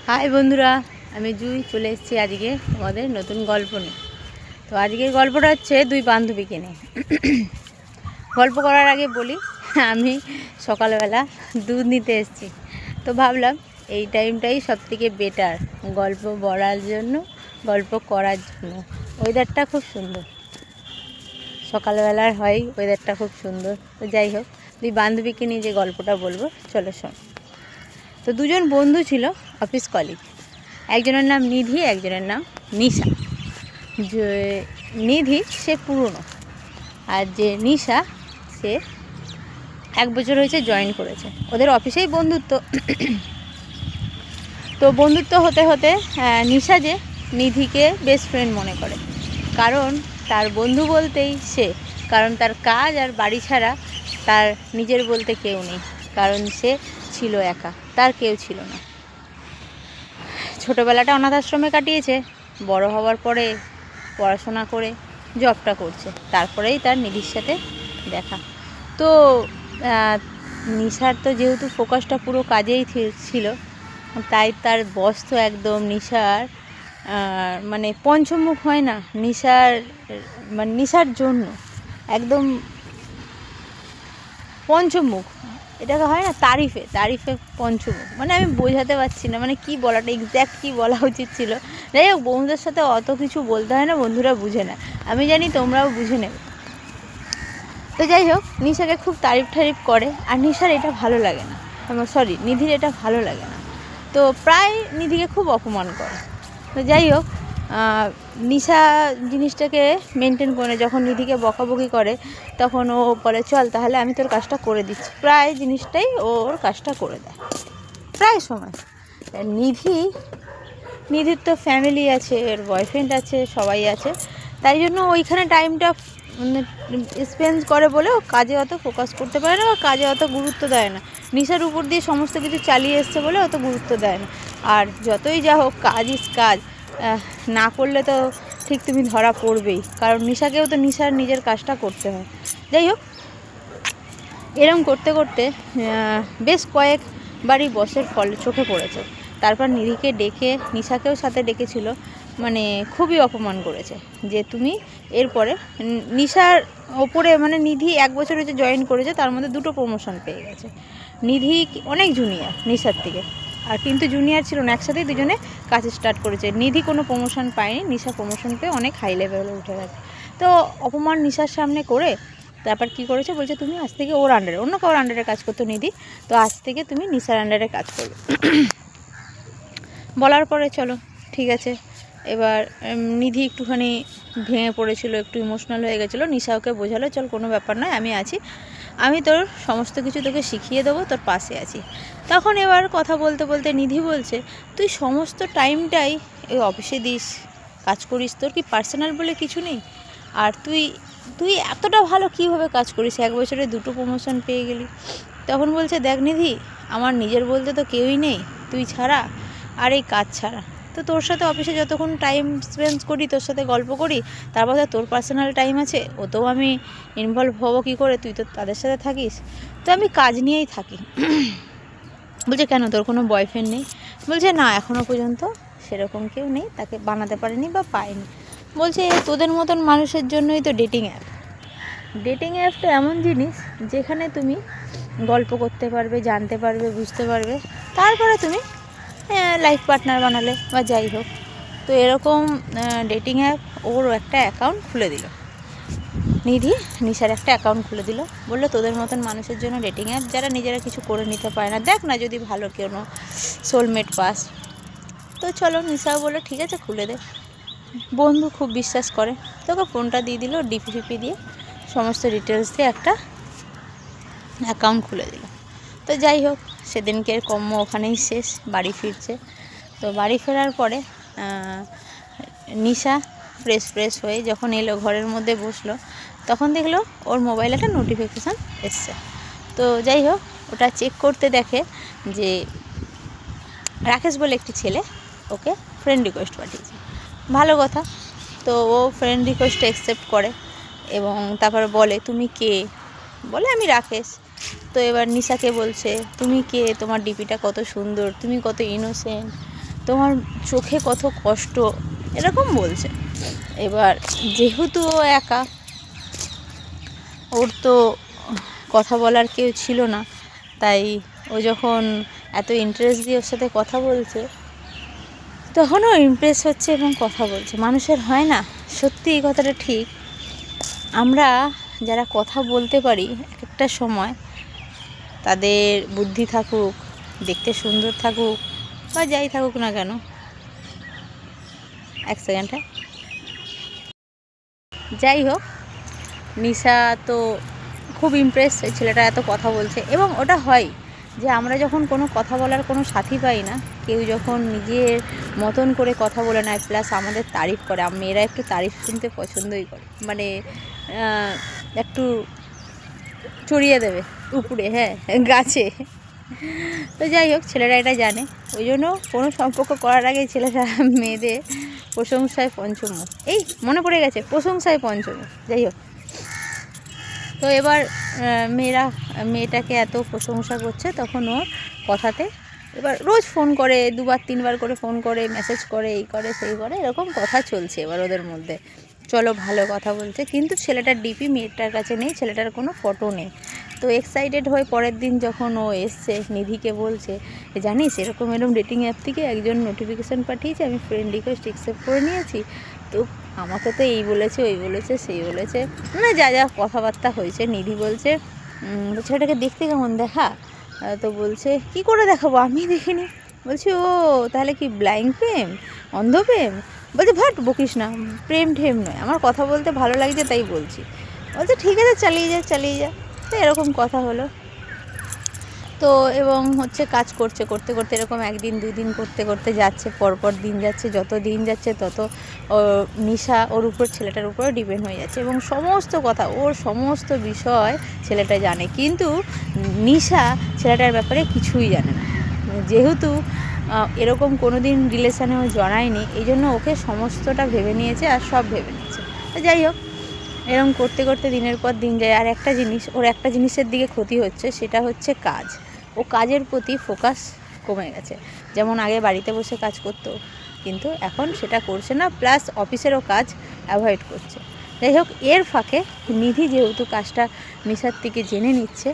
High বন্ধুরা, আমি জুই চলে এসেছি আজকে তোমাদের নতুন গল্প নিয়ে। তো আজকের গল্পটা হচ্ছে দুই বান্ধবীকে নিয়ে। গল্প করার আগে বলি, আমি সকালবেলা দুধ নিতে এসেছি। তো ভাবলাম এই টাইমটাই সবথেকে বেটার গল্প বলার জন্য, গল্প করার জন্য। ওয়েদারটা খুব সুন্দর, সকালবেলার হয় ওয়েদারটা খুব সুন্দর। তো যাই হোক, দুই বান্ধবীকে নিয়ে যে গল্পটা বলবো, চলো শোন। তো দুজন বন্ধু ছিল, অফিস কলিগ। একজনের নাম নিধি, একজনের নাম নিশা। যে নিধি সে পুরনো, আর যে নিশা সে 1 বছর হয়েছে জয়েন করেছে। ওদের অফিসেই বন্ধুত্ব। তো বন্ধুত্ব হতে হতে নিশা যে নিধিকে বেস্ট ফ্রেন্ড মনে করে, কারণ তার বন্ধু বলতেই সে। কারণ তার কাজ আর বাড়ি ছাড়া তার নিজের বলতে কেউ নেই, কারণ সে ছিল একা, তার কেউ ছিল না। ছোটোবেলাটা অনাথ আশ্রমে কাটিয়েছে, বড় হওয়ার পরে পড়াশোনা করে জবটা করছে, তারপরেই তার নিধির সাথে দেখা। তো নিশার তো যেহেতু ফোকাসটা পুরো কাজেই ছিল, তাই তার বস তো একদম নিশার মানে পঞ্চমুখ হয় না, নিশার জন্য একদম পঞ্চমুখ, এটাকে হয় না তারিফে পঞ্চমুখ। মানে আমি বোঝাতে পারছি না, মানে কি বলাটা এক্স্যাক্ট কী বলা উচিত ছিল। যাই হোক, বন্ধুদের সাথে অত কিছু বলতে হয় না, বন্ধুরা বুঝে না, আমি জানি তোমরাও বুঝে নেবে। তো যাই হোক, নিশাকে খুব তারিফ করে, আর নিশার এটা ভালো লাগে না, নিধির এটা ভালো লাগে না। তো প্রায় নিধিকে খুব অপমান করে। তো যাই হোক, নিশা জিনিসটাকে মেনটেন করে, যখন নিধিকে বকাবকি করে তখন ও বলে চল তাহলে আমি তোর কাজটা করে দিচ্ছি। প্রায় জিনিসটাই ওর কাজটা করে দেয় প্রায় সময়। নিধির তো ফ্যামিলি আছে, এর বয়ফ্রেন্ড আছে, সবাই আছে, তাই জন্য ওইখানে টাইমটা স্পেন্ড করে বলে ও কাজে অত ফোকাস করতে পারে না, বা কাজে অত গুরুত্ব দেয় না। নিশার উপর দিয়ে সমস্ত কিছু চালিয়ে এসছে বলে অত গুরুত্ব দেয় না। আর যতই যা হোক, কাজ না করলে তো ঠিক তুমি ধরা পড়বেই, কারণ নিশাকেও তো নিশার নিজের কাজটা করতে হয়। যাই হোক, এরম করতে করতে বেশ কয়েকবারই বসের ফল চোখে পড়েছে। তারপর নিধিকে ডেকে, নিশাকেও সাথে ডেকেছিল, মানে খুবই অপমান করেছে যে তুমি এরপরে নিশার ওপরে, মানে নিধি 1 বছর হয়েছে জয়েন করেছে, তার মধ্যে 2টো প্রমোশন পেয়ে গেছে। নিধি অনেক জুনিয়র নিশার থেকে, আর কিন্তু জুনিয়র ছিল না, একসাথেই দুজনে কাজ স্টার্ট করেছে। নিধি কোনো প্রমোশন পায়নি, নিশা প্রমোশন পেয়ে অনেক হাই লেভেলে উঠে গেছে। তো অপমান নিশার সামনে করে তারপর কী করেছে, বলছে তুমি আজ থেকে ওর আন্ডারে, অন্য কারোর আন্ডারে কাজ করতো নিধি, তো আজ থেকে তুমি নিশার আন্ডারে কাজ করবে। বলার পরে চলো ঠিক আছে, এবার নিধি একটুখানি ভেঙে পড়েছিল, একটু ইমোশনাল হয়ে গেছিলো। নিশা ওকে বোঝালো চল কোনো ব্যাপার নয়, আমি আছি, আমি তোর সমস্ত কিছু তোকে শিখিয়ে দেবো, তোর পাশে আছি। তখন এবার কথা বলতে বলতে নিধি বলছে তুই সমস্ত টাইমটাই এই অফিসে দিস, কাজ করিস, তোর কি পার্সোনাল বলে কিছু নেই? আর তুই এতটা ভালো কীভাবে কাজ করিস, 1 বছরে 2টো প্রমোশন পেয়ে গেলি? তখন বলছে দেখ নিধি, আমার নিজের বলতে তো কেউই নেই তুই ছাড়া, আর এই কাজ ছাড়া। তো তোর সাথে অফিসে যতক্ষণ টাইম স্পেন্ড করি, তোর সাথে গল্প করি, তারপর তোর পার্সোনাল টাইম আছে, ওতেও আমি ইনভলভ হবো কী করে, তুই তো তাদের সাথে থাকিস। তো আমি কাজ নিয়েই থাকি। বলছে কেন, তোর কোনো বয়ফ্রেন্ড নেই? বলছে না, এখনও পর্যন্ত সেরকম কেউ নেই, তাকে বানাতে পারেনি বা পায়নি। বলছে তোদের মতন মানুষের জন্যই তো ডেটিং অ্যাপটা এমন জিনিস যেখানে তুমি গল্প করতে পারবে, জানতে পারবে, বুঝতে পারবে, তারপরে তুমি লাইফ পার্টনার বানালে বা যাই হোক। তো এরকম ডেটিং অ্যাপ ওর একটা অ্যাকাউন্ট খুলে দিল, নিধি নিশার একটা অ্যাকাউন্ট খুলে দিল, বললো তোদের মতন মানুষের জন্য ডেটিং অ্যাপ, যারা নিজেরা কিছু করে নিতে পারে না, দেখ না যদি ভালো কোনো সোলমেট পাস। তো চলো, নিশাও বললো ঠিক আছে খুলে দে। বন্ধু খুব বিশ্বাস করে, তোকে ফোনটা দিয়ে দিল, ডিপি দিয়ে সমস্ত ডিটেলস দিয়ে একটা অ্যাকাউন্ট খুলে দিল। তো যাই হোক, সেদিনকে কর্ম ওখানেই শেষ, বাড়ি ফিরছে। তো বাড়ি ফেরার পরে নিশা ফ্রেশ হয়ে যখন এলো, ঘরের মধ্যে বসলো, তখন দেখলো ওর মোবাইলে একটা নোটিফিকেশান এসছে। তো যাই হোক, ওটা চেক করতে দেখে যে রাকেশ বলে একটি ছেলে ওকে ফ্রেন্ড রিকোয়েস্ট পাঠিয়েছে। ভালো কথা। তো ও ফ্রেন্ড রিকোয়েস্টটা অ্যাকসেপ্ট করে এবং তারপরে বলে তুমি কে? বলে আমি রাকেশ। তো এবার নিশাকে বলছে তুমি কে, তোমার ডিপিটা কত সুন্দর, তুমি কত ইনোসেন্ট, তোমার চোখে কত কষ্ট, এরকম বলছে। এবার যেহেতু ও একা, ওর তো কথা বলার কেউ ছিল না, তাই ও যখন এত ইন্টারেস্ট দিয়ে ওর সাথে কথা বলছে, তখনও ইমপ্রেস হচ্ছে এবং কথা বলছে। মানুষের হয় না, সত্যি এই কথাটা ঠিক, আমরা যারা কথা বলতে পারি এক একটা সময়, তাদের বুদ্ধি থাকুক, দেখতে সুন্দর থাকুক বা যাই থাকুক না কেন, এক সেকেন্ডে, যাই হোক, নিশা তো খুব ইমপ্রেস, এই ছেলেটা এত কথা বলছে। এবং ওটা হয় যে আমরা যখন কোনো কথা বলার কোনো সাথী পাই না, কেউ যখন নিজের মতন করে কথা বলে নেয়, প্লাস আমাদের তারিফ করে, মেয়েরা একটু তারিফ শুনতে পছন্দই করে, মানে একটু চড়িয়ে দেবে উপরে, হ্যাঁ গাছে। তো যাই হোক, ছেলেরা এটা জানে, ওই জন্য কোনো সম্পর্ক করার আগে ছেলেরা মেয়েদের প্রশংসায় পঞ্চমুখ, এই মনে পড়ে গেছে, প্রশংসায় পঞ্চমুখ। যাই হোক, তো এবার মেয়েটাকে এত প্রশংসা করছে, তখন ওর কথাতে এবার রোজ ফোন করে, 2-3 বার করে ফোন করে, মেসেজ করে, এই করে সেই করে, এরকম কথা চলছে এবার ওদের মধ্যে। চলো ভালো কথা বলছে, কিন্তু ছেলেটার ডিপি মেয়েটার কাছে নেই, ছেলেটার কোনো ফটো নেই। তো এক্সাইটেড হয়ে পরের দিন যখন ও এসছে, নিধিকে বলছে, জানিস এরকম ডেটিং অ্যাপ থেকে একজন নোটিফিকেশান পাঠিয়েছে, আমি ফ্রেন্ড রিকোয়েস্ট অ্যাকসেপ্ট করে নিয়েছি, তো আমাকে তো এই বলেছে, ওই বলেছে, সেই বলেছে, মানে যা যা কথাবার্তা হয়েছে। নিধি বলছে, ছেলেটাকে দেখতে কেমন দেখা? তো বলছে, কি করে দেখাবো, আমি দেখিনি। বলছি, ও তাহলে কি ব্লাইন্ড প্রেম, অন্ধ প্রেম? বলছে, ভাট বকিস না, প্রেম ঠেম নয়, আমার কথা বলতে ভালো লাগছে তাই বলছি। বলছে, ঠিক আছে, চালিয়ে যা চালিয়ে যা। তো এরকম কথা হলো। তো এবং হচ্ছে কাজ করতে করতে এরকম 1 দিন 2 দিন করতে করতে যাচ্ছে, পরপর দিন যাচ্ছে, যত দিন যাচ্ছে তত নিশা ওর উপর, ছেলেটার উপরে ডিপেন্ড হয়ে যাচ্ছে, এবং সমস্ত কথা, ওর সমস্ত বিষয় ছেলেটা জানে, কিন্তু নিশা ছেলেটার ব্যাপারে কিছুই জানে না। যেহেতু এরকম কোনো দিন রিলেশানেও জড়ায়নি, এই জন্য ওকে সমস্তটা ভেবে নিয়েছে আর সব ভেবে নিয়েছে। যাই হোক, এরকম করতে করতে দিনের পর দিন যায়। আর একটা জিনিস, ওর একটা জিনিসের দিকে ক্ষতি হচ্ছে, সেটা হচ্ছে কাজ। ও কাজের প্রতি ফোকাস কমে গেছে। যেমন আগে বাড়িতে বসে কাজ করতো, কিন্তু এখন সেটা করছে না, প্লাস অফিসেরও কাজ অ্যাভয়েড করছে। যাই হোক, এর ফাঁকে নিধি যেহেতু কাজটা নিশার থেকে জেনে নিচ্ছে,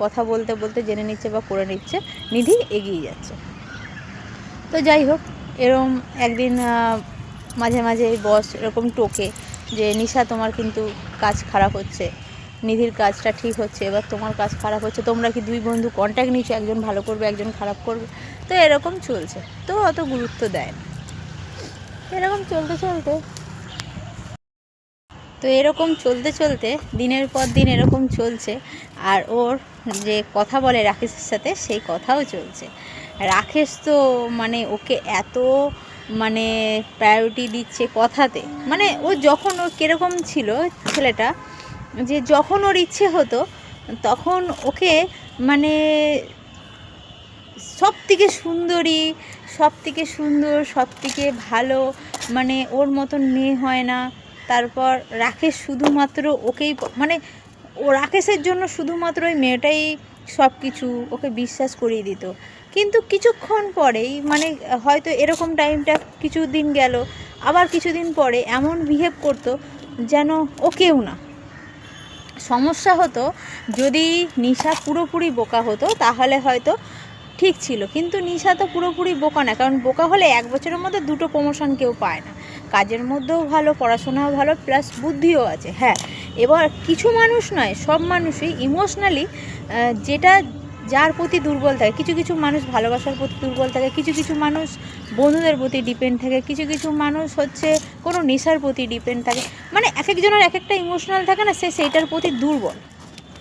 কথা বলতে বলতে জেনে নিচ্ছে বা করে নিচ্ছে, নিধি এগিয়ে যাচ্ছে। তো যাই হোক, এরম একদিন মাঝে মাঝে বস এরকম টোকে যে, নিশা তোমার কিন্তু কাজ খারাপ হচ্ছে, নিধির কাজটা ঠিক হচ্ছে, এবার তোমার কাজ খারাপ হচ্ছে, তোমরা কি 2 বন্ধু কন্ট্যাক্ট নিচ্ছ, একজন ভালো করবে একজন খারাপ করবে? তো এরকম চলছে, তো অত গুরুত্ব দেয় না। এরকম চলতে চলতে দিনের পর দিন এরকম চলছে। আর ওর যে কথা বলে রাকেশের সাথে, সেই কথাও চলছে। রাকেশ তো মানে ওকে এত মানে প্রায়োরিটি দিচ্ছে কথাতে, মানে ও যখন, ও কীরকম ছিল ছেলেটা, যে যখন ওর ইচ্ছে হতো তখন ওকে মানে সব থেকে সুন্দরী, সব থেকে সুন্দর, সব থেকে ভালো, মানে ওর মতন মেয়ে হয় না। তারপর রাকেশ শুধুমাত্র ওকেই, মানে ও রাকেশের জন্য শুধুমাত্র ওই মেয়েটাই সব কিছু, ওকে বিশ্বাস করিয়ে দিত। কিন্তু কিছুক্ষণ পরেই, মানে হয়তো এরকম টাইমটা কিছুদিন গেল, আবার কিছুদিন পরে এমন বিহেভ করতো যেন ও কেউ না। সমস্যা হতো যদি নিশা পুরোপুরি বোকা হতো, তাহলে হয়তো ঠিক ছিল, কিন্তু নিশা তো পুরোপুরি বোকা না, কারণ বোকা হলে 1 বছরের মধ্যে 2টো প্রমোশন কেউ পায় না। কাজের মধ্যেও ভালো, পড়াশোনাও ভালো, প্লাস বুদ্ধিও আছে। হ্যাঁ, এবার কিছু মানুষ নয়, সব মানুষই ইমোশনালি যেটা যার প্রতি দুর্বল থাকে, কিছু কিছু মানুষ ভালোবাসার প্রতি দুর্বল থাকে, কিছু কিছু মানুষ বন্ধুদের প্রতি ডিপেন্ড থাকে, কিছু কিছু মানুষ হচ্ছে কোনো নেশার প্রতি ডিপেন্ড থাকে, মানে এক একজনের এক একটা ইমোশনাল থাকে না, সেইটার প্রতি দুর্বল।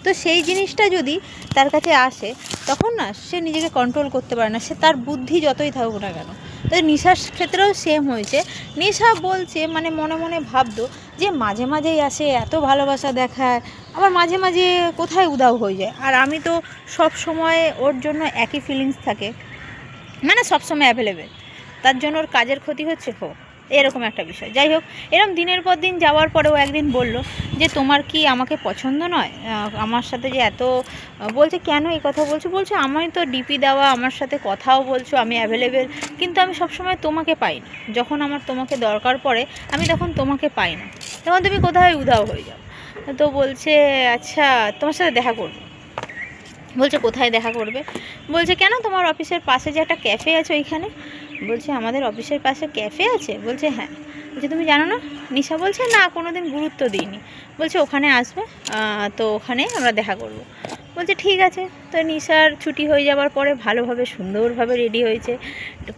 তো সেই জিনিসটা যদি তার কাছে আসে, তখন না সে নিজেকে কন্ট্রোল করতে পারে না, সে তার বুদ্ধি যতই থাকুক না কেন। তো নিশার ক্ষেত্রেও সেম হয়েছে। নিশা বলছে, মানে মনে মনে ভাবতো যে মাঝে মাঝেই আসে, এত ভালোবাসা দেখায়, আবার মাঝে মাঝে কোথায় উধাও হয়ে যায়, আর আমি তো সব সময় ওর জন্য একই ফিলিংস থাকে, মানে সব সময় অ্যাভেলেবেল, তার জন্য ওর কাজের ক্ষতি হচ্ছে, হোক। এরকম একটা বিষয়। যাই হোক, এরকম দিনের পর দিন যাওয়ার পরেও একদিন বলল যে তোমার কি আমাকে পছন্দ নয়, আমার সাথে যে এত বলছে কেন এই কথা বলছো, বলছে আমি তো ডিপি দেওয়া, আমার সাথে কথাও বলছো, আমি অ্যাভেলেবেল, কিন্তু আমি সবসময় তোমাকে পাই না, যখন আমার তোমাকে দরকার পড়ে আমি তখন তোমাকে পাই না, তখন তুমি কোথায় উধাও হয়ে যাও। তো বলছে আচ্ছা তোমার সাথে দেখা করবো। বলছে কোথায় দেখা করবে, বলছে কেন তোমার অফিসের পাশে যে একটা ক্যাফে আছে ওইখানে। বলছে আমাদের অফিসের পাশে ক্যাফে আছে, বলছে হ্যাঁ। বলছে তুমি জানো না। নিশা বলছে না, কোনো দিন গুরুত্ব দিইনি। বলছে ওখানে আসবে, তো ওখানে আমরা দেখা করব। বলছে ঠিক আছে। তো নিশার ছুটি হয়ে যাওয়ার পরে ভালোভাবে সুন্দরভাবে রেডি হয়েছে,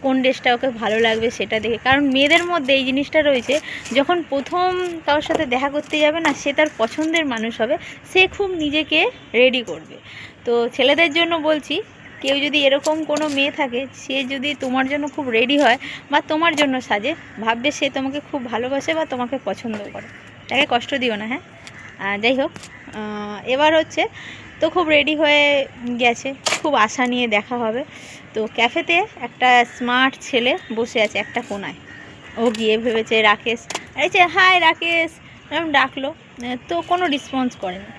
কোন ড্রেসটা ওকে ভালো লাগবে সেটা দেখে, কারণ মেয়েদের মধ্যে এই জিনিসটা রয়েছে, যখন প্রথম কারোর সাথে দেখা করতে যাবে না, সে তার পছন্দের মানুষ হবে, সে খুব নিজেকে রেডি করবে। তো ছেলেদের জন্য বলছি, কেউ যদি এরকম কোনো মেয়ে থাকে, সে যদি তোমার জন্য খুব রেডি হয় বা তোমার জন্য সাজে, ভাববে সে তোমাকে খুব ভালোবাসে বা তোমাকে পছন্দ করে, তাকে কষ্ট দিও না। হ্যাঁ, যাই হোক, এবার হচ্ছে তো খুব রেডি হয়ে গেছে, খুব আশা নিয়ে দেখা হবে। তো ক্যাফেতে একটা স্মার্ট ছেলে বসে আছে একটা কোনায়। ও গিয়ে ভেবেছে রাকেশ, আরে হাই রাকেশ এরকম ডাকলো, তো কোনো রেসপন্স করেনি।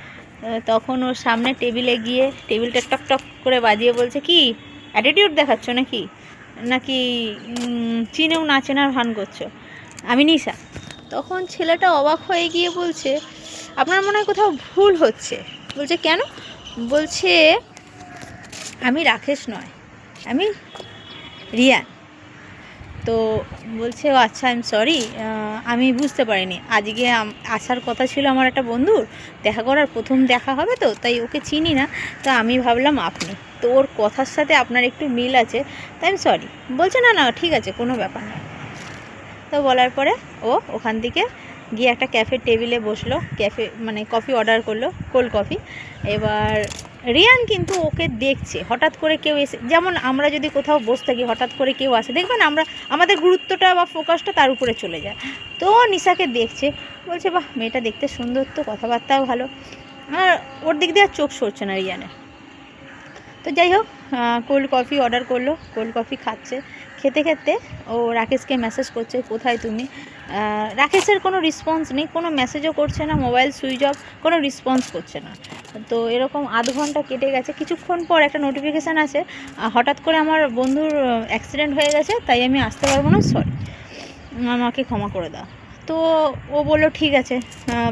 তখন ওর সামনে টেবিলে গিয়ে টেবিলটা টক টক করে বাজিয়ে বলছে কি অ্যাটিটিউড দেখাচ্ছ নাকি, নাকি চিনেও না চেনার ভান করছো, আমি নিশা। তখন ছেলেটা অবাক হয়ে গিয়ে বলছে আপনার মনে হয় কোথাও ভুল হচ্ছে। বলছে কেন। বলছে আমি রাকেশ নয়, আমি রিয়ান। তো বলছে ও আচ্ছা, আই এম সরি, আমি বুঝতে পারিনি, আজকে আসার কথা ছিল আমার একটা বন্ধুর, দেখা করার প্রথম দেখা হবে, তো তাই ওকে চিনি না, তো আমি ভাবলাম আপনি, তো ওর কথার সাথে আপনার একটু মিল আছে, তাই আমি সরি। বলছে না না ঠিক আছে, কোনো ব্যাপার না। তো বলার পরে ও ওখান থেকে গিয়ে একটা ক্যাফের টেবিলে বসলো, ক্যাফে মানে কফি অর্ডার করলো, কোল্ড কফি। এবার রিয়ান কিন্তু ওকে দেখছে, হঠাৎ করে কেউ এসে, যেমন আমরা যদি কোথাও বসে থাকি হঠাৎ করে কেউ আসে, দেখবেন আমরা আমাদের গুরুত্বটা বা ফোকাসটা তার উপরে চলে যায়। তো নিশাকে দেখছে, বলছে বাহ মেয়েটা দেখতে সুন্দর, তো কথাবার্তাও ভালো, আর ওর দিক দিয়ে আর চোখ সরছে না রিয়ানের। তো যাই হোক, কোল্ড কফি অর্ডার করলো, কোল্ড কফি খাচ্ছে, খেতে খেতে ও রাকেশকে মেসেজ করছে কোথায় তুমি। রাকেশের কোনো রেসপন্স নেই, কোনো মেসেজও করছে না, মোবাইল সুইচ অফ, কোনো রেসপন্স করছে না। তো এরকম আধ ঘন্টা কেটে গেছে, কিছুক্ষণ পর একটা নোটিফিকেশান আছে, হঠাৎ করে আমার বন্ধুর অ্যাক্সিডেন্ট হয়ে গেছে, তাই আমি আসতে পারবো না, সরি, আমাকে ক্ষমা করে দাও। তো ও বললো ঠিক আছে,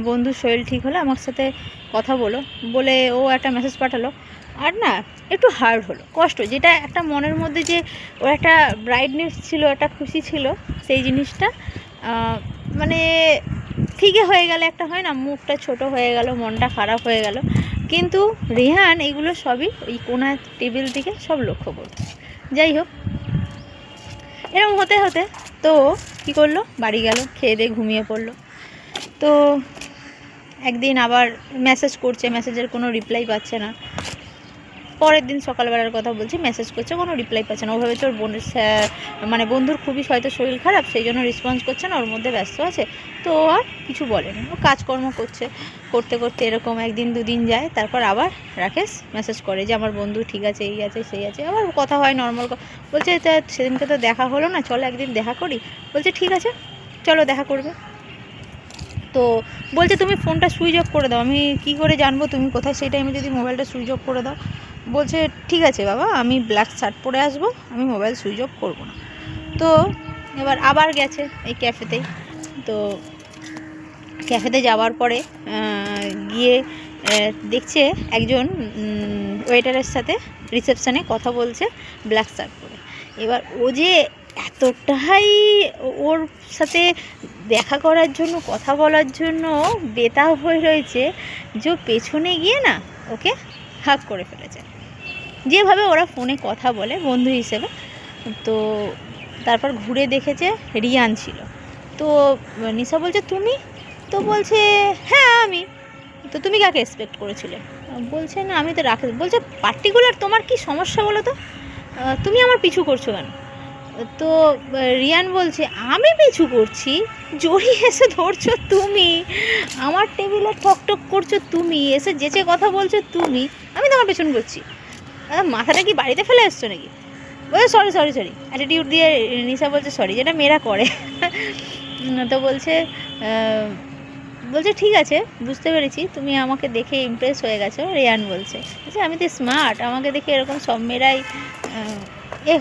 বন্ধুর শরীর ঠিক হলে আমার সাথে কথা বলো, বলে ও একটা মেসেজ পাঠালো। আর না একটু হার্ড হলো, কষ্ট, যেটা একটা মনের মধ্যে যে ওর একটা ব্রাইটনেস ছিল, একটা খুশি ছিল, সেই জিনিসটা মানে ফিকে হয়ে গেলে একটা হয় না, মুখটা ছোট হয়ে গেল, মনটা খারাপ হয়ে গেল। কিন্তু রেহান এগুলো সবই ওই কোনা টেবিল থেকে সব লক্ষ্য করতো। যাই হোক, এরকম হতে হতে তো কী করলো, বাড়ি গেল, খেয়ে দিয়ে ঘুমিয়ে পড়লো। তো একদিন আবার মেসেজ করছে, মেসেজের কোনো রিপ্লাই পাচ্ছে না। পরের দিন সকালবেলার কথা বলছি, মেসেজ করছে, কোনো রিপ্লাই পাচ্ছে না। ও ভেবেছে ওর বোনের মানে বন্ধুর খুবই হয়তো শরীর খারাপ, সেই জন্য রেসপন্স করছে না, ওর মধ্যে ব্যস্ত আছে, তো আর কিছু বলেনি, ও কাজকর্ম করছে। করতে করতে এরকম একদিন দুদিন যায়, তারপর আবার রাকেশ মেসেজ করে যে আমার বন্ধু ঠিক আছে, এই আছে সেই আছে, আবার কথা হয় নর্মাল। বলছে তা সেদিনকে তো দেখা হলো না, চলো একদিন দেখা করি। বলছে ঠিক আছে চলো দেখা করবে। তো বলছে তুমি ফোনটা সুইচ অফ করে দাও, আমি কি করে জানবো তুমি কোথায়, সেই টাইমে যদি মোবাইলটা সুইচ অফ করে দাও। বলছে ঠিক আছে বাবা, আমি ব্ল্যাক শার্ট পরে আসবো, আমি মোবাইল সুইচ অফ করবো না। তো এবার আবার গেছে এই ক্যাফেতেই। তো ক্যাফেতে যাওয়ার পরে গিয়ে দেখছে একজন ওয়েটারের সাথে রিসেপশানে কথা বলছে ব্ল্যাক শার্ট পরে। এবার ও যে এতটাই ওর সাথে দেখা করার জন্য, কথা বলার জন্য বেতাব হয়ে রয়েছে, যে পেছনে গিয়ে না ওকে হাগ করে ফেলেছে, যেভাবে ওরা ফোনে কথা বলে বন্ধু হিসেবে। তো তারপর ঘুরে দেখেছে রিয়ান ছিল। তো নিশা বলছে তুমি, তো বলছে হ্যাঁ আমি। তো তুমি কাকে এক্সপেক্ট করেছিলে। বলছে না আমি তো রাকেশ। বলছে পার্টিকুলার তোমার কি সমস্যা বলো তো, তুমি আমার পিছু করছো কেন। তো রিয়ান বলছে আমি পিছু করছি, জড়িয়ে এসে ধরছো তুমি, আমার টেবিলে ঠকঠক করছো তুমি, এসে যেচে কথা বলছো তুমি, আমি তোমার পেছন করছি, মাথাটা কি বাড়িতে ফেলে এসছো নাকি। বলছে সরি সরি সরি, অ্যাটিটিউড দিয়ে নিশা বলছে সরি, যেটা মেয়েরা করে। তো বলছে বলছে ঠিক আছে, বুঝতে পেরেছি তুমি আমাকে দেখে ইমপ্রেস হয়ে গেছো। রিয়ান বলছে আমি তো স্মার্ট, আমাকে দেখে এরকম সব মেয়েরাই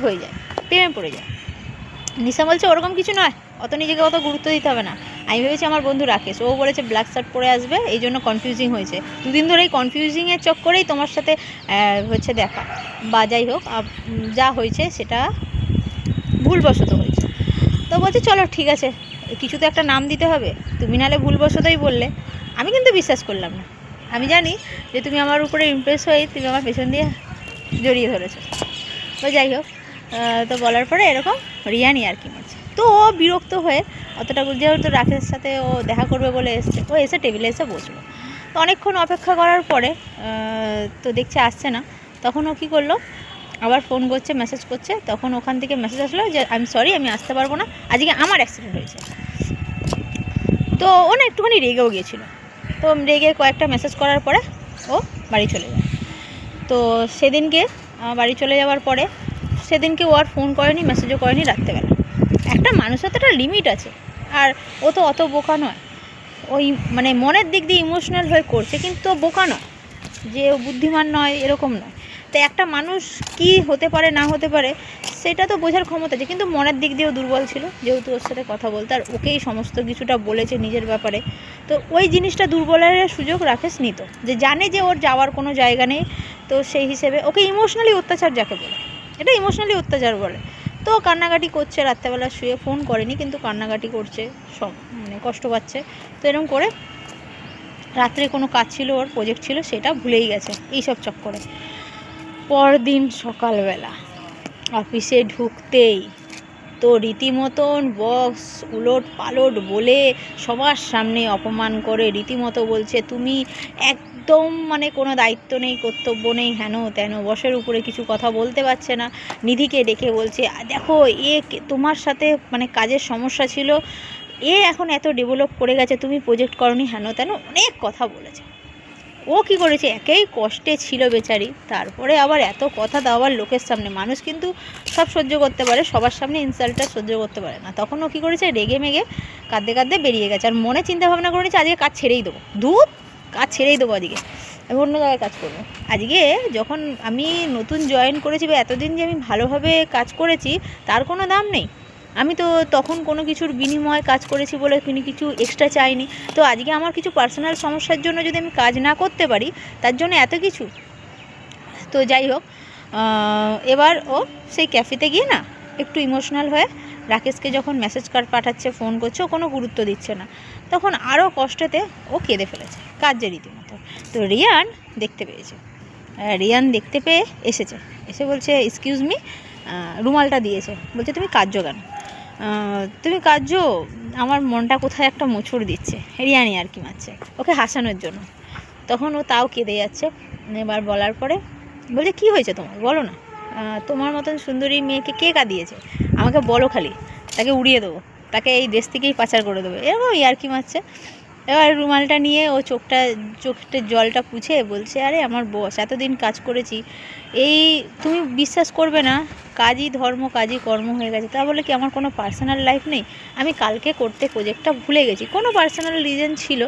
হয়ে যায়, প্রেমে পড়ে যায়। নিশা বলছে ওরকম কিছু নয়, অত নিজেকে অত গুরুত্ব দিতে হবে না। আমি ভেবেছি আমার বন্ধু রাকেশ, ও বলেছে ব্ল্যাক শার্ট পরে আসবে, এই জন্য কনফিউজিং হয়েছে। দুদিন ধরে এই কনফিউজিংয়ের চক্করেই তোমার সাথে হচ্ছে দেখা, বা যাই হোক যা হয়েছে সেটা ভুলবশত হয়েছে। তো বলছে চলো ঠিক আছে, কিছু তো একটা নাম দিতে হবে, তুমি নাহলে ভুলবশতই বললে। আমি কিন্তু বিশ্বাস করলাম না, আমি জানি যে তুমি আমার উপরে ইমপ্রেস হয়ে তুমি আমার পেছন দিয়ে জড়িয়ে ধরেছো। তো যাই হোক, তো বলার পরে এরকম রিয়ানই আর কি মারছে। তো ও বিরক্ত হয়ে অতটা, যেহেতু রাকেশের সাথে ও দেখা করবে বলে এসছে, ও এসে টেবিলে এসে বসলো। তো অনেকক্ষণ অপেক্ষা করার পরে তো দেখছে আসছে না। তখন ও কী করলো, আবার ফোন করছে, মেসেজ করছে। তখন ওখান থেকে মেসেজ আসলো যে আই এম সরি, আমি আসতে পারবো না, আজকে আমার অ্যাক্সিডেন্ট হয়েছে। তো ও না একটুখানি রেগেও গিয়েছিলো। তো রেগে কয়েকটা মেসেজ করার পরে ও বাড়ি চলে যায়। তো সেদিনকে বাড়ি চলে যাওয়ার পরে সেদিনকে ও আর ফোন করেনি, মেসেজও করেনি রাত্রেবেলা। একটা মানুষের তো একটা লিমিট আছে, আর ও তো অত বোকা নয়। ওই মানে মনের দিক দিয়ে ইমোশনাল হয়ে করছে, কিন্তু বোকা নয় যে ও বুদ্ধিমান নয়, এরকম নয়। তো একটা মানুষ কি হতে পারে না হতে পারে সেটা তো বোঝার ক্ষমতা আছে, কিন্তু মনের দিক দিয়েও দুর্বল ছিল, যেহেতু ওর সাথে কথা বলতে আর ওকেই সমস্ত কিছুটা বলেছে নিজের ব্যাপারে। তো ওই জিনিসটা দুর্বলের সুযোগ রাকেশ নিত, যে জানে যে ওর যাওয়ার কোনো জায়গা নেই। তো সেই হিসেবে ওকে ইমোশনালি অত্যাচার যাকে বলে, এটা ইমোশনালি অত্যাচার বলে। তো কান্নাকাটি করছে, রাত্রেবেলা শুয়ে ফোন করেনি কিন্তু কান্নাকাটি করছে, সব মানে কষ্ট পাচ্ছে। তো এরকম করে রাত্রে কোনো কাজ ছিল, ওর প্রজেক্ট ছিল, সেটা ভুলেই গেছে এইসব চক্করে। পরদিন সকালবেলা অফিসে ঢুকতেই তো রীতিমতন বস উলট পালট বলে সবার সামনে অপমান করে, রীতিমতো বলছে তুমি একদম মানে কোনো দায়িত্ব নেই, কর্তব্য নেই, হেন তেন। বসের উপরে কিছু কথা বলতে পারছে না। নিধিকে ডেকে বলছে দেখো তোমার সাথে মানে কাজের সমস্যা ছিল, এখন এত ডেভেলপ করে গেছে, তুমি প্রজেক্ট করনি, হেন তেন অনেক কথা বলেছে। ও কি করেছে, একেই কষ্টে ছিল বেচারি, তারপরে আবার এত কথা দেওয়ার লোকের সামনে। মানুষ কিন্তু সব সহ্য করতে পারে, সবার সামনে ইনসাল্টটা সহ্য করতে পারে না। তখন ও কী করেছে, রেগে মেগে কাঁদতে কাঁদতে বেরিয়ে গেছে। আর মনে চিন্তা ভাবনা করে নিচ্ছে আজকে কাজ ছেড়েই দেবো, কাজ ছেড়েই দেবো, আজকে আমি অন্য জায়গায় কাজ করবো। আজকে যখন আমি নতুন জয়েন করেছি বা এতদিন যে আমি ভালোভাবে কাজ করেছি তার কোনো দাম নেই। আমি তো তখন কোনো কিছুর বিনিময়ে কাজ করেছি বলে তিনি কিছু এক্সট্রা চাইনি। তো আজকে আমার কিছু পার্সোনাল সমস্যার জন্য যদি আমি কাজ না করতে পারি, তার জন্য এত কিছু। তো যাই হোক, এবার ও সেই ক্যাফেতে গিয়ে না একটু ইমোশনাল হয়ে রাকেশকে যখন মেসেজ পাঠাচ্ছে, ফোন করছে, ও কোনো গুরুত্ব দিচ্ছে না, তখন আরও কষ্টেতে ও কেঁদে ফেলেছে, কাজে রীতিমতো। তো রিয়ান দেখতে পেয়েছে, রিয়ান দেখতে পেয়ে এসেছে, এসে বলছে এক্সকিউজ মি, রুমালটা দিয়েছে, বলছে তুমি কাঁদছো কেন, তুমি কাঁদছো, আমার মনটা কোথায় একটা মোচড় দিচ্ছে। রিয়ানি আর কি মারছে ওকে হাসানোর জন্য। তখন ও তাও কেঁদে যাচ্ছে। এবার বলার পরে বলছে কী হয়েছে তোমার, বলো না, তোমার মতন সুন্দরী মেয়েকে কে কাঁদিয়েছে, আমাকে বলো, খালি তাকে উড়িয়ে দেবো, তাকে এই দেশ থেকেই পাচার করে দেবো, এরকম ইয়ার্কি মারছে। এবার রুমালটা নিয়ে ও চোখের জলটা পুছে বলছে আরে আমার বস, এতদিন কাজ করেছি, এই তুমি বিশ্বাস করবে না, কাজই ধর্ম কাজই কর্ম হয়ে গেছে। তা বলে কি আমার কোনো পার্সোনাল লাইফ নেই? আমি কালকে করতে প্রজেক্টটা ভুলে গেছি, কোনো পার্সোনাল রিজন ছিল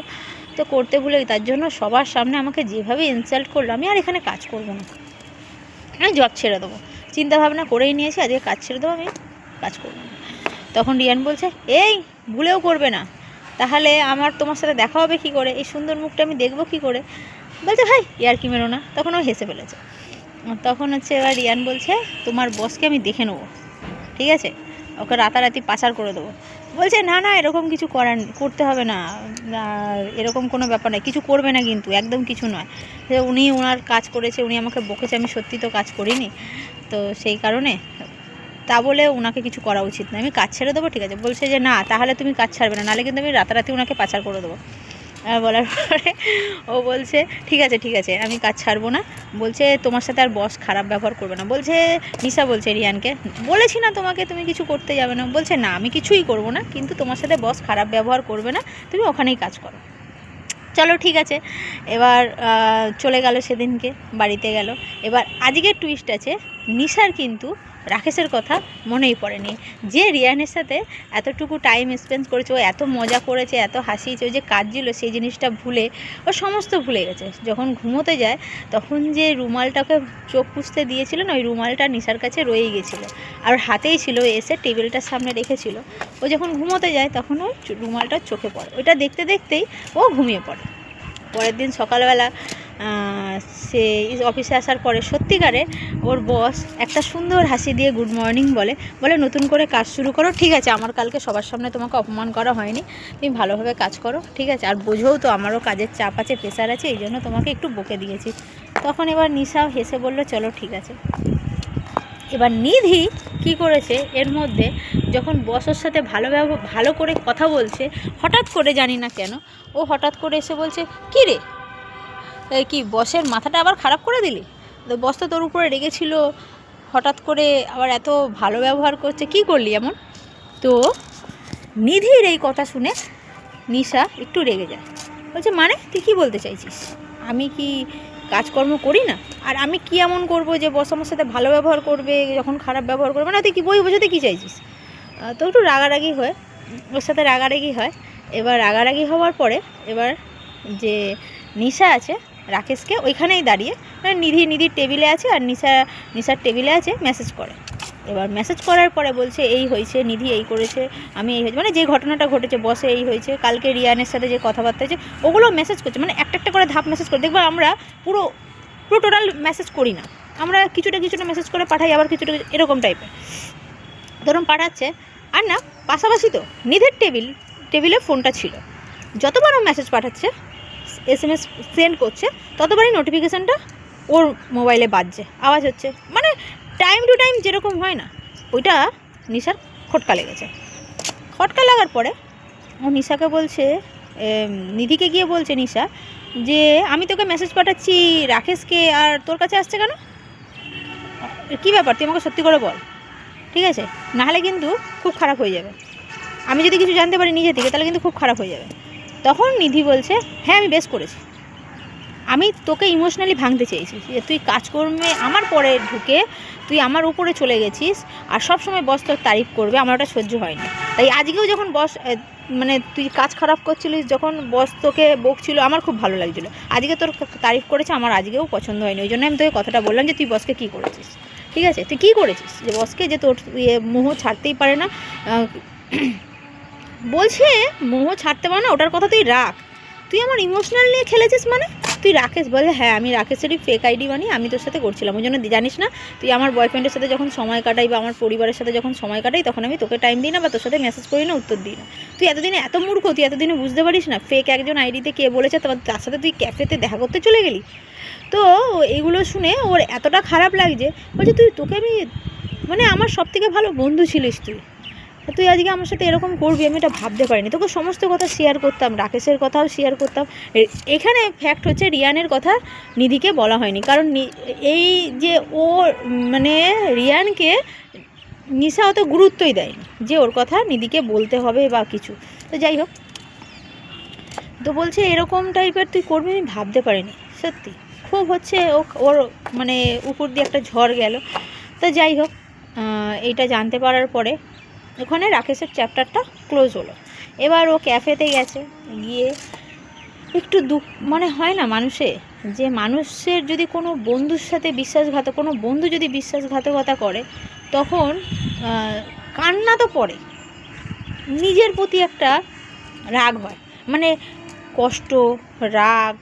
তো করতে ভুলে, তার জন্য সবার সামনে আমাকে যেভাবে ইনসাল্ট করলো, আমি আর এখানে কাজ করবো না, আমি জব ছেড়ে দেবো, চিন্তা ভাবনা করেই নিয়েছি আজকে কাজ ছেড়ে দেবো, আমি কাজ করবো না। তখন রিয়ান বলছে এই ভুলেও করবে না, তাহলে আমার তোমার সাথে দেখা হবে কী করে, এই সুন্দর মুখটা আমি দেখবো কী করে। বলছে ভাই ইয়ার্কি মেরো না। তখন ও হেসে ফেলেছে। তখন হচ্ছে এবার রিয়ান বলছে তোমার বসকে আমি দেখে নেবো, ঠিক আছে, ওকে রাতারাতি পাচার করে দেবো। বলছে না না, এরকম কিছু করতে হবে না, এরকম কোনো ব্যাপার নয়, কিছু করবে না কিন্তু, একদম কিছু নয়। উনি ওনার কাজ করেছে, উনি আমাকে বকেছে, আমি সত্যি তো কাজ করিনি, তো সেই কারণে তা বলে ওনাকে কিছু করা উচিত না, আমি কাজ ছেড়ে দেবো, ঠিক আছে। বলছে যে না, তাহলে তুমি কাজ ছাড়বে না, নাহলে কিন্তু আমি রাতারাতি ওনাকে পাচার করে দেবো। আর বলার পরে ও বলছে ঠিক আছে ঠিক আছে, আমি কাজ ছাড়বো না। বলছে তোমার সাথে আর বস খারাপ ব্যবহার করবে না। বলছে নিশা বলছে রিয়ানকে, বলেছি না তোমাকে তুমি কিছু করতে যাবে না। বলছে না, আমি কিছুই করবো না, কিন্তু তোমার সাথে বস খারাপ ব্যবহার করবে না, তুমি ওখানেই কাজ করো। চলো ঠিক আছে। এবার চলে গেল, সেদিনকে বাড়িতে গেল। এবার আজকের টুইস্ট আছে, নিশার কিন্তু রাকেশের কথা মনেই পড়েনি, যে রিয়ানের সাথে এতটুকু টাইম স্পেন্ড করেছে, ও এত মজা করেছে, এত হাসিয়েছে, ও যে কাঁদছিল সেই জিনিসটা ভুলে ও সমস্ত ভুলে গেছে। যখন ঘুমোতে যায় তখন যে রুমালটাকে চোখ পুছতে দিয়েছিল না, ওই রুমালটা নিশার কাছে রয়েই গেছিলো, আর হাতেই ছিল, এসে টেবিলটার সামনে রেখেছিল। ও যখন ঘুমোতে যায় তখন ওই রুমালটা চোখে পড়ে, ওইটা দেখতে দেখতেই ও ঘুমিয়ে পড়ে। পরের দিন সকালবেলা সে অফিসে আসার পরে সত্যিকারে ওর বস একটা সুন্দর হাসি দিয়ে গুড মর্নিং বলে, নতুন করে কাজ শুরু করো, ঠিক আছে, আমার কালকে সবার সামনে তোমাকে অপমান করা হয়নি, তুমি ভালোভাবে কাজ করো, ঠিক আছে, আর বোঝোও তো আমারও কাজের চাপ আছে, প্রেশার আছে, এই জন্য তোমাকে একটু বকে দিয়েছি। তখন এবার নিশাও হেসে বলল চলো ঠিক আছে। এবার নিধি কি করেছে, এর মধ্যে যখন বসের সাথে ভালো করে কথা বলছে, হঠাৎ করে জানি না কেন ও হঠাৎ করে এসে বলছে, কী রে, কি বসের মাথাটা আবার খারাপ করে দিলি? তো বস তো তোর উপরে রেগেছিল, হঠাৎ করে আবার এত ভালো ব্যবহার করছে, কি করলি এমন? তো নিধির এই কথা শুনে নিশা একটু রেগে যায়, বলছে মানে তুই কী বলতে চাইছিস? আমি কি কাজকর্ম করি না? আর আমি কি এমন করব যে বস আমার সাথে ভালো ব্যবহার করবে যখন খারাপ ব্যবহার করবে না? তুই কি বই বোঝাতে কী চাইছিস? তো একটু রাগারাগি হয়, ওর সাথে রাগারাগি হয়। এবার রাগারাগি হওয়ার পরে এবার যে নিশা আছে রাকেশকে ওইখানেই দাঁড়িয়ে, মানে নিধির টেবিলে আছে আর নিশার টেবিলে আছে, মেসেজ করে। এবার মেসেজ করার পরে বলছে এই হয়েছে, নিধি এই করেছে, আমি এই হয়েছে, মানে যে ঘটনাটা ঘটেছে বসে এই হয়েছে, কালকে রিয়ানের সাথে যে কথাবার্তা হয়েছে ওগুলো মেসেজ করছে, মানে একটা করে ধাপ মেসেজ করে। দেখবো আমরা পুরো টোটাল মেসেজ করি না, আমরা কিছুটা মেসেজ করে পাঠাই, আবার কিছুটা এরকম টাইপের ধরুন পাঠাচ্ছে। আর না পাশাপাশি তো নিধির টেবিলে ফোনটা ছিল, যতবারও মেসেজ পাঠাচ্ছে, SMS সেন্ড করছে, ততবারই নোটিফিকেশানটা ওর মোবাইলে বাজছে, আওয়াজ হচ্ছে, মানে টাইম টু টাইম যেরকম হয় না, ওইটা নিশার খটকা লেগেছে। খটকা লাগার পরে ও নিশাকে বলছে, নিধিকে গিয়ে বলছে নিশা যে আমি তোকে মেসেজ পাঠাচ্ছি রাকেশকে, আর তোর কাছে আসছে কেন? কী ব্যাপার, তুই আমাকে সত্যি করে বল, ঠিক আছে, নাহলে কিন্তু খুব খারাপ হয়ে যাবে। আমি যদি কিছু জানতে পারি নিজে থেকে তাহলে কিন্তু খুব খারাপ হয়ে যাবে। তখন নিধি বলছে হ্যাঁ আমি বেশ করেছি, আমি তোকে ইমোশনালি ভাঙতে চেয়েছি যে তুই কাজকর্মে আমার পরে ঢুকে তুই আমার উপরে চলে গেছিস, আর সব সময় বস তোর তারিফ করবে, আমার ওটা সহ্য হয়নি। তাই আজকেও যখন বস মানে তুই কাজ খারাপ করছিলিস, যখন বস তোকে বকছিল আমার খুব ভালো লাগছিলো, আজকে তোর তারিফ করেছে আমার আজকেও পছন্দ হয়নি, ওই জন্য আমি তোকে কথাটা বললাম যে তুই বসকে কী করেছিস, ঠিক আছে, তুই কী করেছিস যে বসকে যে তোর মোহ ছাড়তেই পারে না। বলছে মোহ ছাড়তে পারে না, ওটার কথা তুই রাখ, তুই আমার ইমোশনাল নিয়ে খেলেছিস, মানে তুই রাকেশ বলে হ্যাঁ আমি রাকেশেরই ফেক আইডি বানিয়ে আমি তোর সাথে করছিলাম, ওই জন্য জানিস না তুই আমার বয়ফ্রেন্ডের সাথে যখন সময় কাটাই বা আমার পরিবারের সাথে যখন সময় কাটাই তখন আমি তোকে টাইম দিই না বা তোর সাথে মেসেজ করি না, উত্তর দিই না। তুই এতদিনে এত মূর্খ, তুই এতদিনে বুঝতে পারিস না ফেক একজন আইডিতে কে বলেছে, তার সাথে তুই ক্যাফেতে দেখা করতে চলে গেলি। তো এগুলো শুনে ওর এতটা খারাপ লাগছে, বলছে তোকে আমি মানে আমার সব থেকে ভালো বন্ধু ছিলিস তুই আজকে আমার সাথে এরকম করবি আমি এটা ভাবতে পারিনি। তোকে সমস্ত কথা শেয়ার করতাম, রাকেশের কথাও শেয়ার করতাম। এখানে ফ্যাক্ট হচ্ছে রিয়ানের কথা নিধিকে বলা হয়নি, কারণ এই যে ও মানে রিয়ানকে নিশা অত গুরুত্বই দেয়নি যে ওর কথা নিধিকে বলতে হবে বা কিছু। তো যাই হোক, তো বলছে এরকম টাইপের তুই করবি আমি ভাবতে পারিনি, সত্যি খুব হচ্ছে ওর মানে উপর দিয়ে একটা ঝড় গেল। তো যাই হোক, এইটা জানতে পারার পরে ওখানে রাকেশের চ্যাপ্টারটা ক্লোজ হলো। এবার ও ক্যাফেতে গেছে, গিয়ে একটু দুঃখ মানে হয় না মানুষে, যে মানুষের যদি কোনো বন্ধুর সাথে কোনো বন্ধু যদি বিশ্বাসঘাতকতা করে তখন কান্না তো পড়ে, নিজের প্রতি একটা রাগ হয়, মানে কষ্ট, রাগ,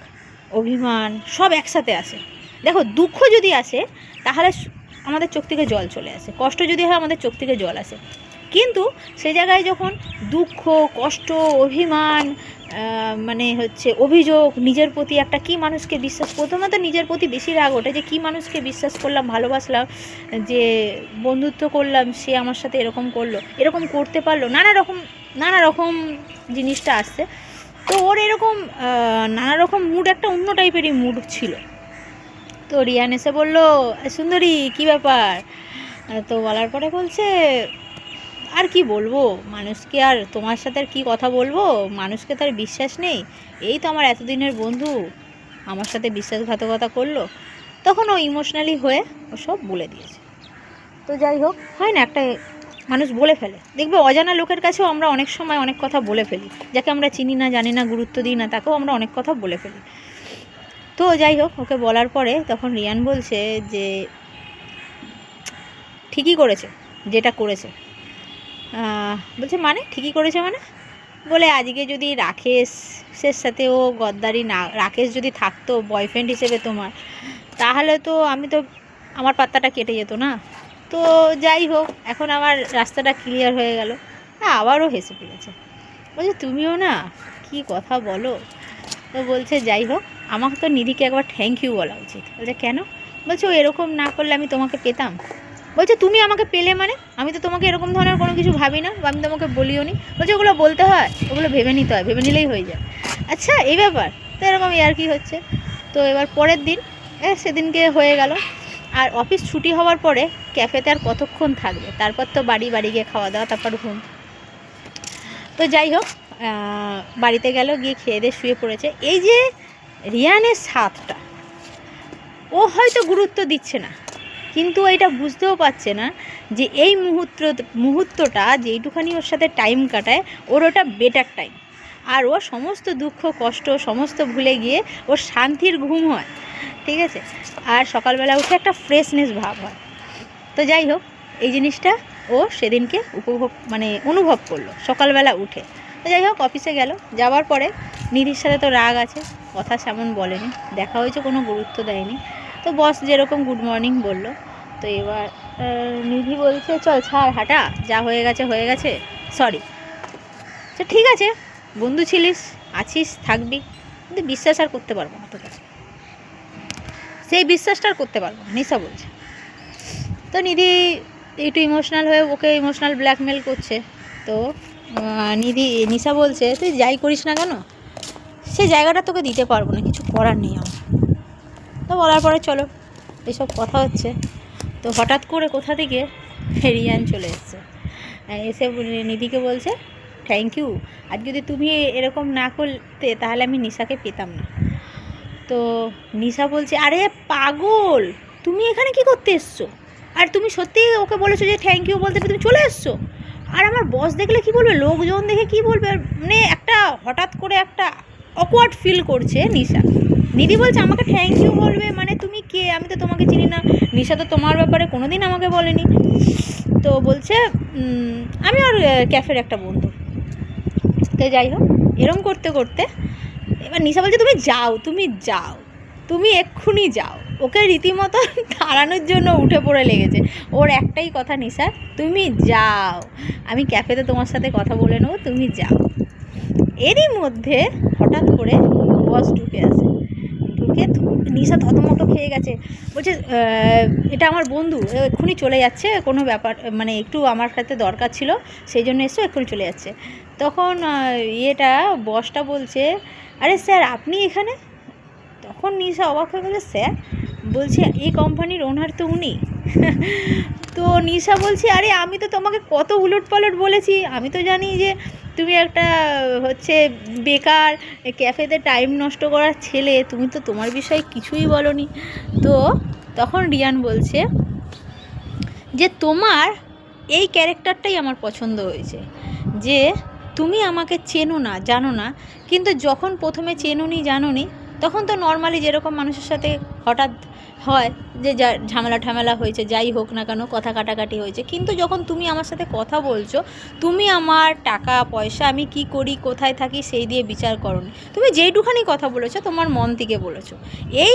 অভিমান সব একসাথে আসে। দেখো দুঃখ যদি আসে তাহলে আমাদের চোখ থেকে জল চলে আসে, কষ্ট যদি হয় আমাদের চোখ থেকে জল আসে, কিন্তু সে জায়গায় যখন দুঃখ, কষ্ট, অভিমান মানে হচ্ছে অভিযোগ, নিজের প্রতি একটা কি মানুষকে বিশ্বাস, প্রথমে তো নিজের প্রতি বেশি রাগ ওঠে যে কি মানুষকে বিশ্বাস করলাম, ভালোবাসলাম, যে বন্ধুত্ব করলাম, সে আমার সাথে এরকম করলো, এরকম করতে পারলো, নানা রকম জিনিসটা আসছে। তো ওর এরকম নানা রকম মুড, একটা অন্য টাইপেরই মুড ছিল। তো রিয়ান এসে বললো সুন্দরী কী ব্যাপার, তো বলার পরে বলছে আর কি বলবো, মানুষকে আর তোমার সাথে আর কী কথা বলবো, মানুষকে তার বিশ্বাস নেই, এই তো আমার এতদিনের বন্ধু আমার সাথে বিশ্বাসঘাতকতা করলো। তখন ও ইমোশনালি হয়ে ও সব বলে দিয়েছে। তো যাই হোক, হয় না একটা মানুষ বলে ফেলে, দেখবে অজানা লোকের কাছেও আমরা অনেক সময় অনেক কথা বলে ফেলি, যাকে আমরা চিনি না জানি না গুরুত্ব দিই না তাকেও আমরা অনেক কথা বলে ফেলি। তো যাই হোক, ওকে বলার পরে তখন রিয়ান বলছে যে ঠিকই করেছে যেটা করেছে। বলছে মানে ঠিকই করেছে মানে, বলে আজকে যদি রাকেশের সাথে ও গদ্দারি না, রাকেশ যদি থাকতো বয়ফ্রেন্ড হিসেবে তোমার, তাহলে তো আমার পাত্তাটা কেটে যেত না। তো যাই হোক, এখন আমার রাস্তাটা ক্লিয়ার হয়ে গেল। আবারও হেসে ফেলেছে, বলছে তুমিও না কি কথা বলো। তো বলছে যাই হোক, আমাকে তো নিধিকে একবার থ্যাংক ইউ বলা উচিত। বলছে কেন? বলছে ও এরকম না করলে আমি তোমাকে পেতাম। বলছে তুমি আমাকে পেলে মানে? আমি তো তোমাকে এরকম ধরনের কোনো কিছু ভাবি না, বা আমি তোমাকে বলিও নি। বলছে ওগুলো বলতে হয়, ওগুলো ভেবে নিতে হয়, ভেবে নিলেই হয়ে যায়। আচ্ছা এই ব্যাপার, তো এরকম আর কি হচ্ছে। তো এবার পরের দিন সেদিনকে হয়ে গেল। আর অফিস ছুটি হওয়ার পরে ক্যাফেতে আর কতক্ষণ থাকবে, তারপর তো বাড়ি গিয়ে খাওয়া দাওয়া, তারপর ঘুম। তো যাই হোক, বাড়িতে গেল, গিয়ে খেয়ে দিয়ে শুয়ে পড়েছে। এই যে রিয়ানের সাথটা, ও হয়তো গুরুত্ব দিচ্ছে না, কিন্তু এটা বুঝতেও পারছে না যে এই মুহূর্তটা যেইটুখানি ওর সাথে টাইম কাটায়, ওর ওটা বেটার টাইম। আর ও সমস্ত দুঃখ কষ্ট সমস্ত ভুলে গিয়ে ওর শান্তির ঘুম হয়, ঠিক আছে। আর সকালবেলা উঠে একটা ফ্রেশনেস ভাব হয়। তো যাই হোক, এই জিনিসটা ও সেদিনকে অনুভব করলো সকালবেলা উঠে। তো যাই হোক, অফিসে গেল, যাওয়ার পরে নিধির সাথে তো রাগ আছে, কথা সেমন বলেনি, দেখা হয়েছে কোনো গুরুত্ব দেয়নি। তো বস যেরকম গুড মর্নিং বললো। তো এবার নিধি বলছে চল ছাড় হাঁটা, যা হয়ে গেছে, সরি। তো ঠিক আছে, বন্ধু ছিলিস, আছিস, থাকবি, কিন্তু বিশ্বাস আর করতে পারবো না তোকে, সেই বিশ্বাসটা আর করতে পারবো না, নিশা বলছে। তো নিধি একটু ইমোশনাল হয়ে ওকে ইমোশনাল ব্ল্যাকমেল করছে। তো নিশা বলছে তুই যাই করিস না কেন, সেই জায়গাটা তোকে দিতে পারবো না, কিছু করার নেই আমার। তো বলার পরে চলো এসব কথা হচ্ছে। তো হঠাৎ করে কোথা থেকে রিয়ান চলে এসছে, এসে নিধিকে বলছে থ্যাংক ইউ, আর যদি তুমি এরকম না করতে তাহলে আমি নিশাকে পেতাম না। তো নিশা বলছে আরে পাগল, তুমি এখানে কি করতে এসছো? আর তুমি সত্যি ওকে বলেছো যে থ্যাংক ইউ বলতে, তুমি চলে এসছো? আর আমার বস দেখলে কি বলবে, লোকজন দেখে কি বলবে, মানে একটা হঠাৎ করে একটা অকওয়ার্ড ফিল করছে নিশা। নিধি বলছে আমাকে থ্যাংক ইউ বলবে মানে, তুমি কে? আমি তো তোমাকে চিনি না, নিশা তো তোমার ব্যাপারে কোনো দিন আমাকে বলেনি। তো বলছে আমি আর ক্যাফের একটা বন্ধু। তো যাই হোক, এরম করতে করতে এবার নিশা বলছে তুমি এক্ষুনি যাও। ওকে রীতিমতো তাড়ানোর জন্য উঠে পড়ে লেগেছে। ওর একটাই কথা, নিশা তুমি যাও, আমি ক্যাফেতে তোমার সাথে কথা বলে নেবো, তুমি যাও। এরই মধ্যে হঠাৎ করে বস ঢুকে নিশা থতমত খেয়ে গেছে। বলছে এটা আমার বন্ধু, এক্ষুনি চলে যাচ্ছে, কোনো ব্যাপার মানে একটু আমার সাথে দরকার ছিল সেই জন্য এসো, এক্ষুনি চলে যাচ্ছে। তখন বসটা বলছে আরে স্যার আপনি এখানে? তখন নিশা অবাক হয়ে বলছে স্যার? বলছে এই কোম্পানির ওনার তো উনি। তো নিশা বলছে আরে আমি তো তোমাকে কত উলটপালট বলেছি, আমি তো জানি যে তুমি একটা বেকার ক্যাফেতে টাইম নষ্ট করার ছেলে, তুমি তো তোমার বিষয়ে কিছুই বলনি। তো তখন রিয়ান বলছে যে তোমার এই ক্যারেক্টারটাই আমার পছন্দ হয়েছে, যে তুমি আমাকে চেনো না জানো না, কিন্তু যখন প্রথমে চেনোনি জানোনি তখন তো নর্মালি যেরকম মানুষের সাথে হঠাৎ হয় যে যা ঝামেলা হয়েছে, যাই হোক না কেন কথা কাটাকাটি হয়েছে, কিন্তু যখন তুমি আমার সাথে কথা বলছো, তুমি আমার টাকা পয়সা আমি কি করি কোথায় থাকি সেই দিয়ে বিচার করোনি, তুমি যেইটুখানি কথা বলেছো তোমার মন থেকে বলেছো। এই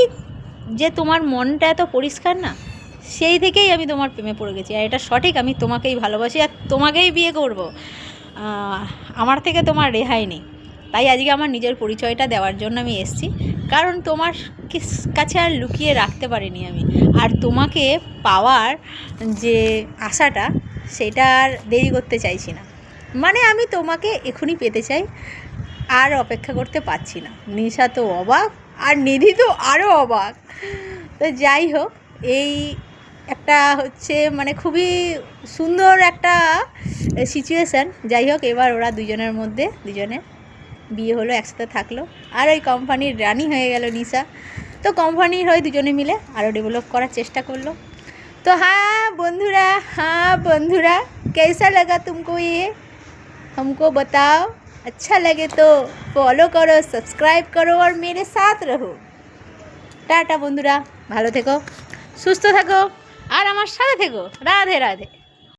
যে তোমার মনটা এত পরিষ্কার না, সেই থেকেই আমি তোমার প্রেমে পড়ে গেছি, আর এটা সঠিক, আমি তোমাকেই ভালোবাসি আর তোমাকেই বিয়ে করব, আমার থেকে তোমার রেহাই নেই। তাই আজকে আমার নিজের পরিচয়টা দেওয়ার জন্য আমি এসেছি, কারণ তোমার কাছে আর লুকিয়ে রাখতে পারিনি আমি, আর তোমাকে পাওয়ার যে আশাটা সেটা আর দেরি করতে চাইছি না, মানে আমি তোমাকে এখনই পেতে চাই, আর অপেক্ষা করতে পারছি না। নিশা তো অবাক, আর নিধি তো আরও অবাক। তো যাই হোক, এই একটা খুবই সুন্দর একটা সিচুয়েশান। যাই হোক, এবার ওরা দুজনের মধ্যে দুজনের বিয়ে হলো, একসাথে থাকলো, আর ওই কোম্পানির রানি হয়ে গেল নিশা। তো কোম্পানির হয়ে দুজনে মিলে আরও ডেভেলপ করার চেষ্টা করলো। तो हाँ बंधुरा कैसा लगा तुमको ये, हमको बताओ। अच्छा लगे तो फॉलो करो, सब्सक्राइब करो और मेरे साथ रहो। টাটা বন্ধুরা, ভালো থেকো, সুস্থ থাকো আর আমার সাথে থেকো। রাধে রাধে।